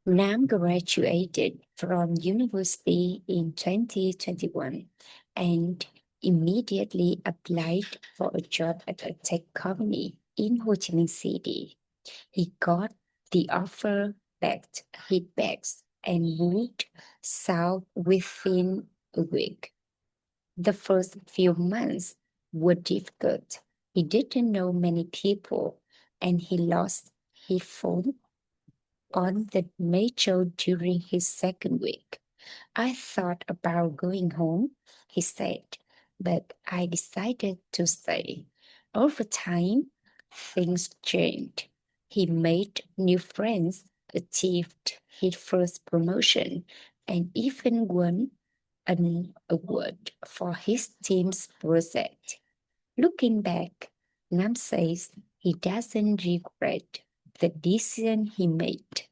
Nam graduated from university in 2021 and immediately applied for a job at a tech company in Ho Chi Minh City. He got the offer, packed his bags, and moved south within a week. The first few months were difficult. He didn't know many people, and he lost his phone on the metro during his second week. I thought about going home, he said, but I decided to stay. Over time, things changed. He made new friends, achieved his first promotion, and even won an award for his team's project. Looking back, Nam says he doesn't regret the decision he made.